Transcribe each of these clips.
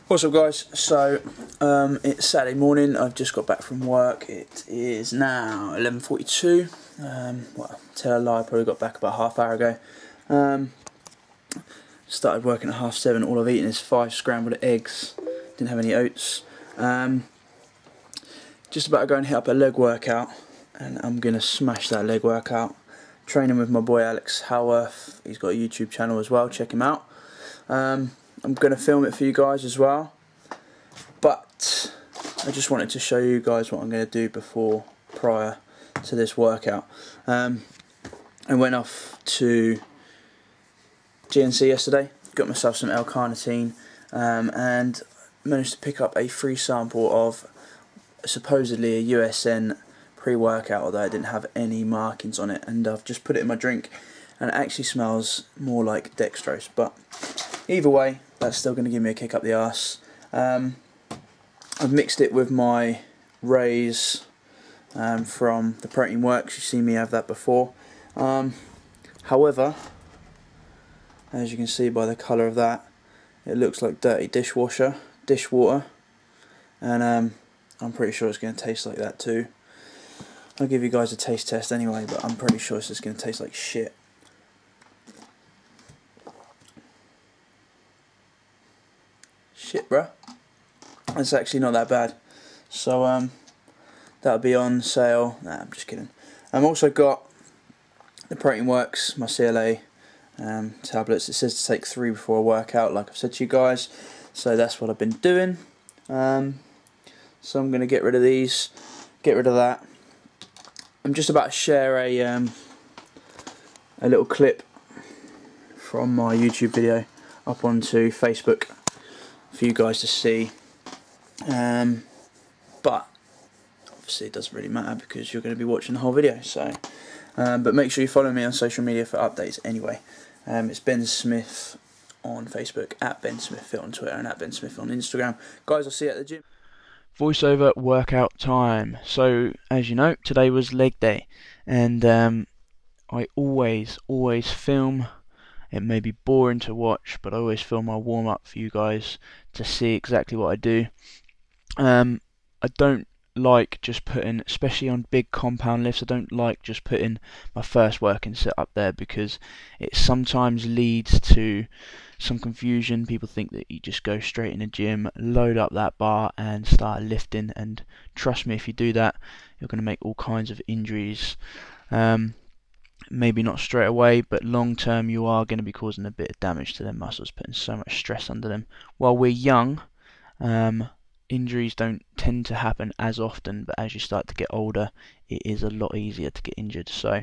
What's up, guys? So it's Saturday morning. I've just got back from work. It is now 11:42. Well, tell a lie, I probably got back about half hour ago. Started working at 7:30. All I've eaten is 5 scrambled eggs. Didn't have any oats. Just about to go and hit up a leg workout, and I'm gonna smash that leg workout. Training with my boy Alex Howarth. He's got a YouTube channel as well. Check him out. I'm going to film it for you guys as well, but I just wanted to show you guys what I'm going to do prior to this workout. I went off to GNC yesterday, got myself some L-carnitine, and managed to pick up a free sample of supposedly a USN pre-workout, although it didn't have any markings on it, and I've just put it in my drink, and it actually smells more like dextrose, but either way, that's still going to give me a kick up the arse. I've mixed it with my Rays from the Protein Works. You've seen me have that before. However, as you can see by the colour of that, it looks like dirty dishwater, and I'm pretty sure it's going to taste like that too. I'll give you guys a taste test anyway, but I'm pretty sure it's just going to taste like shit. Shit, bruh. It's actually not that bad. So that'll be on sale. Nah, I'm just kidding. I've also got the Protein Works, my CLA tablets. It says to take 3 before a workout, like I've said to you guys. So that's what I've been doing. So I'm going to get rid of these, get rid of that. I'm just about to share a little clip from my YouTube video up onto Facebook for you guys to see, but obviously it doesn't really matter because you're going to be watching the whole video. So, but make sure you follow me on social media for updates anyway. It's Ben Smith on Facebook, at Ben Smith Fit on Twitter, and at Ben Smith on Instagram. Guys, I'll see you at the gym. Voiceover workout time. So as you know, today was leg day, and I always film. It may be boring to watch, but I always film my warm up for you guys to see exactly what I do. I don't like just putting, especially on big compound lifts, I don't like just putting my first working set up there, because it sometimes leads to some confusion. People think that you just go straight in the gym, load up that bar and start lifting, and trust me, if you do that, you're going to make all kinds of injuries. Maybe not straight away, but long term you are going to be causing a bit of damage to their muscles, putting so much stress under them. While we're young, injuries don't tend to happen as often, but as you start to get older, it is a lot easier to get injured. So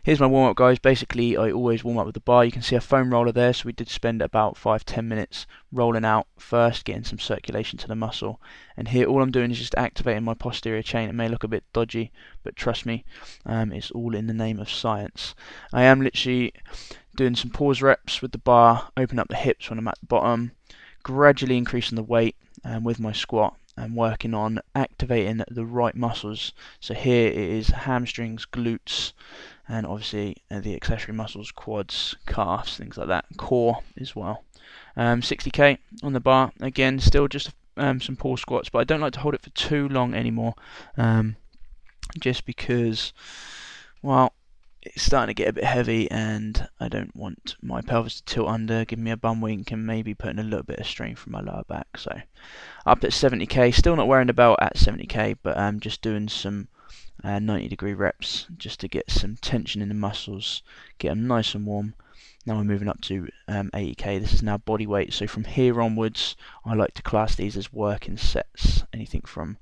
here's my warm-up, guys. Basically, I always warm up with the bar. You can see a foam roller there, so we did spend about 5-10 minutes rolling out first, getting some circulation to the muscle. And here all I'm doing is just activating my posterior chain. It may look a bit dodgy, but trust me, it's all in the name of science. I am literally doing some pause reps with the bar, open up the hips when I'm at the bottom, gradually increasing the weight with my squat, and working on activating the right muscles. So here it is hamstrings, glutes, and obviously the accessory muscles, quads, calves, things like that, core as well. 60k on the bar, again still just some pause squats, but I don't like to hold it for too long anymore, just because, well, it's starting to get a bit heavy and I don't want my pelvis to tilt under, give me a bum wink, and maybe putting a little bit of strain from my lower back. So up at 70k, still not wearing the belt at 70k, but I'm just doing some 90-degree reps just to get some tension in the muscles, get them nice and warm. Now we're moving up to 80k. This is now body weight, so from here onwards I like to class these as working sets, anything from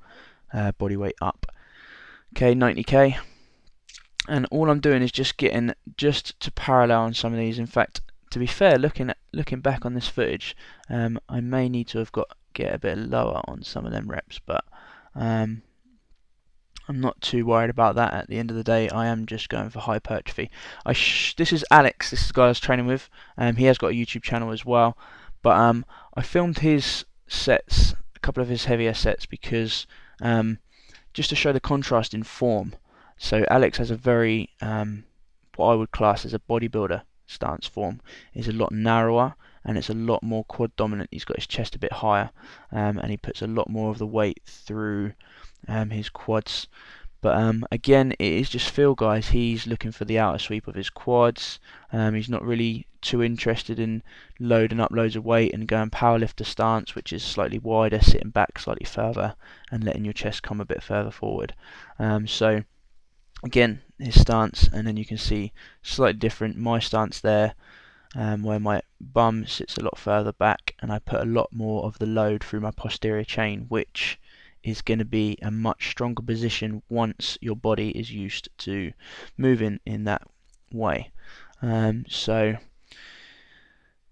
body weight up. Okay, 90k. And all I'm doing is just getting just to parallel on some of these. In fact, to be fair, looking back on this footage, I may need to have get a bit lower on some of them reps, but I'm not too worried about that. At the end of the day, I am just going for hypertrophy. This is Alex. This is the guy I was training with. He has got a YouTube channel as well, but I filmed his sets, a couple of his heavier sets, because just to show the contrast in form. So Alex has a very, what I would class as a bodybuilder stance form is a lot narrower and it's a lot more quad dominant. He's got his chest a bit higher, and he puts a lot more of the weight through his quads. But again, it is just feel, guys. He's looking for the outer sweep of his quads. He's not really too interested in loading up loads of weight and going powerlifter stance, which is slightly wider, sitting back slightly further and letting your chest come a bit further forward. So again, his stance, and then you can see slightly different. My stance there, where my bum sits a lot further back, and I put a lot more of the load through my posterior chain, which is going to be a much stronger position once your body is used to moving in that way. So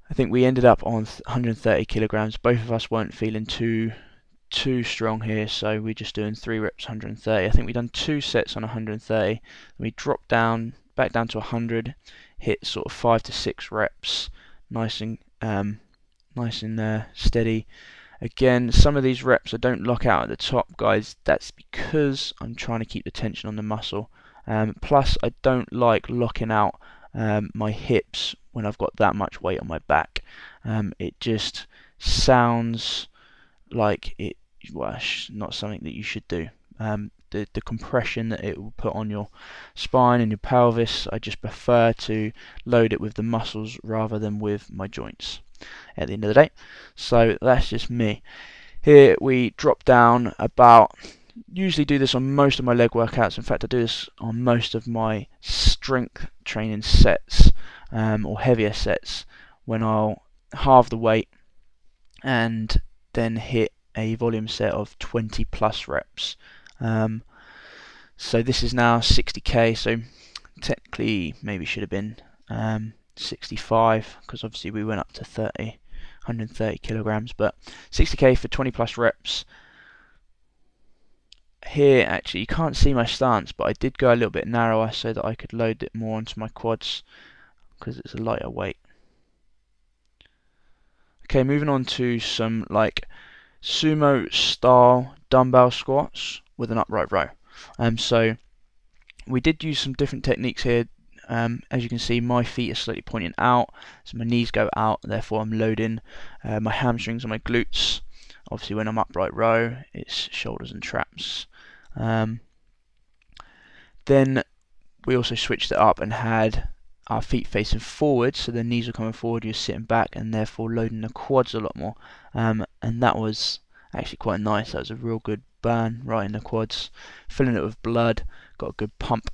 I think we ended up on 130 kilograms. Both of us weren't feeling too strong here, so we're just doing 3 reps 130. I think we've done 2 sets on 130. We dropped down back down to 100, hit sort of 5 to 6 reps, nice and steady. Again, some of these reps I don't lock out at the top, guys. That's because I'm trying to keep the tension on the muscle. Plus, I don't like locking out my hips when I've got that much weight on my back. It just sounds like not something that you should do. The compression that it will put on your spine and your pelvis, I just prefer to load it with the muscles rather than with my joints at the end of the day. So that's just me. Here we drop down about, usually do this on most of my leg workouts. In fact, I do this on most of my strength training sets, or heavier sets, when I'll halve the weight and then hit a volume set of 20 plus reps. So this is now 60k, so technically maybe should have been 65, because obviously we went up to 130 kilograms, but 60k for 20 plus reps. Here actually you can't see my stance, but I did go a little bit narrower so that I could load it more onto my quads because it's a lighter weight. Okay, moving on to some like sumo style dumbbell squats with an upright row. So we did use some different techniques here. As you can see, my feet are slightly pointing out, so my knees go out, therefore I'm loading my hamstrings and my glutes. Obviously when I'm upright row, it's shoulders and traps. Then we also switched it up and had our feet facing forward, so the knees are coming forward, you're sitting back, and therefore loading the quads a lot more. And that was actually quite nice. That was a real good burn right in the quads, filling it with blood, got a good pump.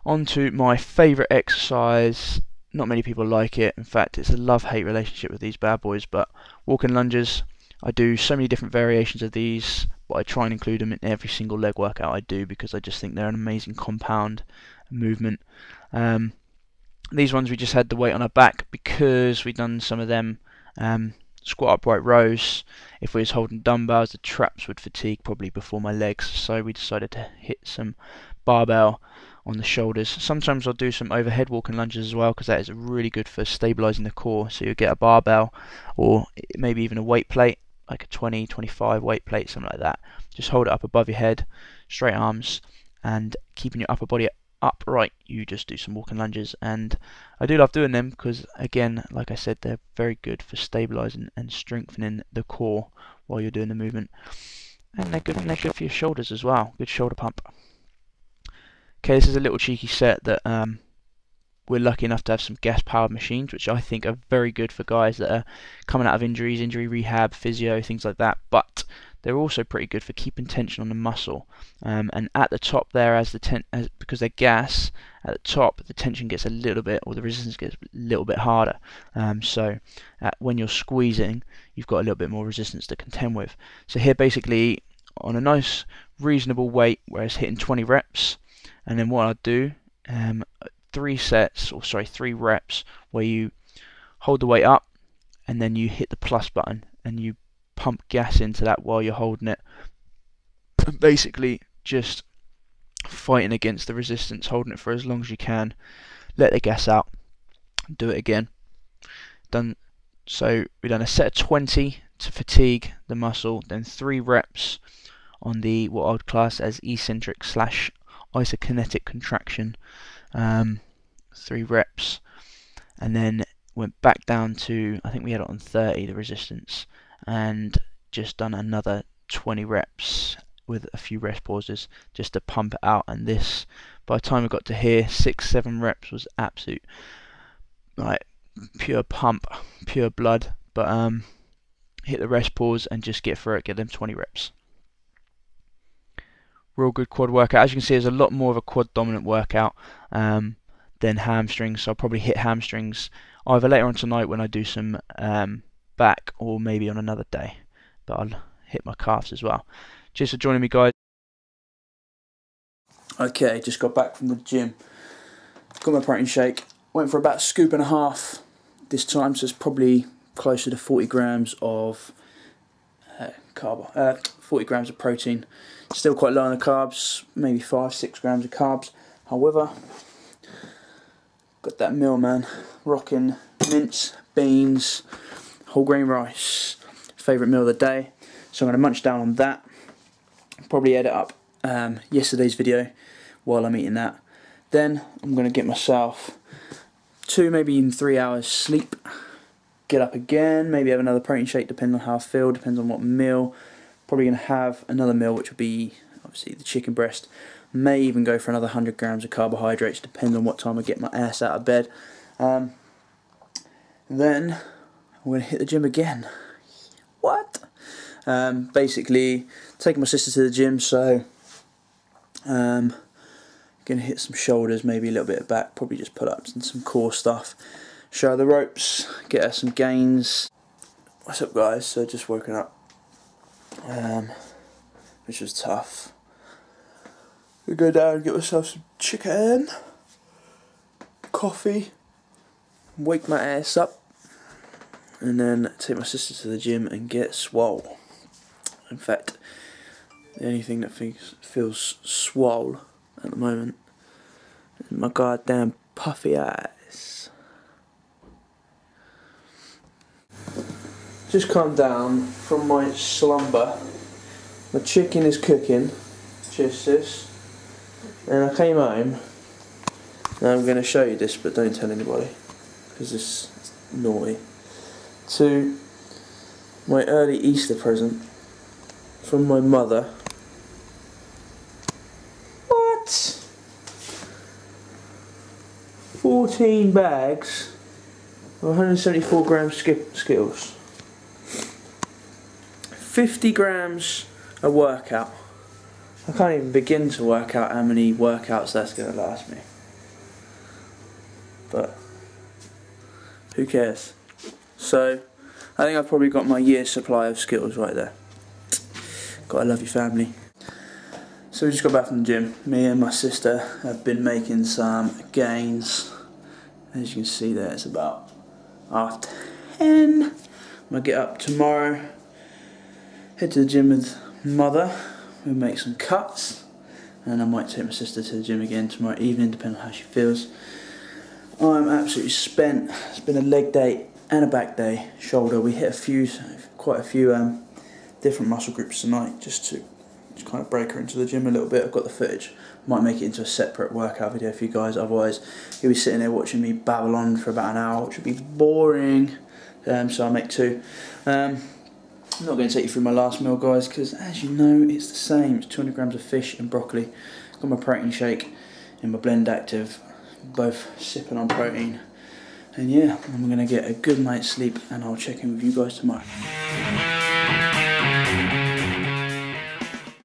On to my favourite exercise. Not many people like it. In fact, it's a love-hate relationship with these bad boys, but walking lunges. I do so many different variations of these, but I try and include them in every single leg workout I do because I just think they're an amazing compound movement. These ones we just had the weight on our back because we've done some of them squat upright rows. If we was holding dumbbells, the traps would fatigue probably before my legs, so we decided to hit some barbell on the shoulders. Sometimes I'll do some overhead walking lunges as well because that is really good for stabilizing the core. So you get a barbell or maybe even a weight plate, like a 20, 25 weight plate, something like that. Just hold it up above your head, straight arms, and keeping your upper body upright, you just do some walking lunges. And I do love doing them because, again, like I said, they're very good for stabilizing and strengthening the core while you're doing the movement. And they're good for your shoulders as well. Good shoulder pump. Okay, this is a little cheeky set that we're lucky enough to have some gas powered machines, which I think are very good for guys that are coming out of injuries, injury rehab, physio, things like that. But they're also pretty good for keeping tension on the muscle. And at the top there, because they're gas, at the top the tension gets a little bit, or the resistance gets a little bit harder. So when you're squeezing, you've got a little bit more resistance to contend with. So here, basically, on a nice reasonable weight, where it's hitting 20 reps, and then what I'll do, 3 reps where you hold the weight up and then you hit the plus button and you pump gas into that while you're holding it. Basically just fighting against the resistance, holding it for as long as you can, let the gas out, do it again. Done. So we've done a set of 20 to fatigue the muscle, then 3 reps on the what I would class as eccentric / isokinetic contraction. 3 reps, and then went back down to, I think we had it on 30, the resistance, and just done another 20 reps with a few rest pauses just to pump it out. And this, by the time I got to here, 6-7 reps was absolute like pure pump, pure blood. But hit the rest pause and just get through it, get them 20 reps. Real good quad workout. As you can see, it's a lot more of a quad dominant workout than hamstrings, so I'll probably hit hamstrings either later on tonight when I do some back, or maybe on another day, but I'll hit my calves as well. Cheers for joining me, guys. Okay, just got back from the gym, got my protein shake, went for about a scoop and a half this time, so it's probably closer to 40 grams of 40 grams of protein. Still quite low on the carbs, maybe 5-6 grams of carbs. However, got that meal, man, rocking mince, beans, whole grain rice, favourite meal of the day. So I'm going to munch down on that, probably edit up yesterday's video while I'm eating that. Then I'm going to get myself 2, maybe even 3 hours sleep, get up again, maybe have another protein shake depending on how I feel, depends on what meal. Probably going to have another meal, which will be obviously the chicken breast. May even go for another 100 grams of carbohydrates, depending on what time I get my ass out of bed. Then I'm going to hit the gym again. What? Basically, taking my sister to the gym, so going to hit some shoulders, maybe a little bit of back, probably just pull-ups and some core stuff. Show her the ropes, get her some gains. What's up, guys? So just woken up, which was tough. We go down and get myself some chicken, coffee, wake my ass up, and then take my sister to the gym and get swole. In fact, the only thing that feels swole at the moment is my goddamn puffy eyes. Just come down from my slumber. My chicken is cooking. Cheers, sis. And I came home. Now I'm going to show you this, but don't tell anybody, because this is naughty. To my early Easter present from my mother. What? 14 bags of 174 grams Skittles. 50 grams a workout. I can't even begin to work out how many workouts that's going to last me. But who cares? So I think I've probably got my year's supply of Skittles right there. Gotta love your family. So we just got back from the gym. Me and my sister have been making some gains. As you can see there, it's about 10:30. I'm gonna get up tomorrow, head to the gym with mother. We'll make some cuts, and I might take my sister to the gym again tomorrow evening, depending on how she feels. I'm absolutely spent. It's been a leg day and a back day, shoulder. We hit quite a few different muscle groups tonight, just to kind of break her into the gym a little bit. I've got the footage. Might make it into a separate workout video for you guys. Otherwise, you'll be sitting there watching me babble on for about an hour, which would be boring. So I'll make 2. I'm not going to take you through my last meal, guys, because as you know, it's the same. It's 200 grams of fish and broccoli. Got my protein shake and my Blend Active, both sipping on protein. And yeah, I'm going to get a good night's sleep, and I'll check in with you guys tomorrow.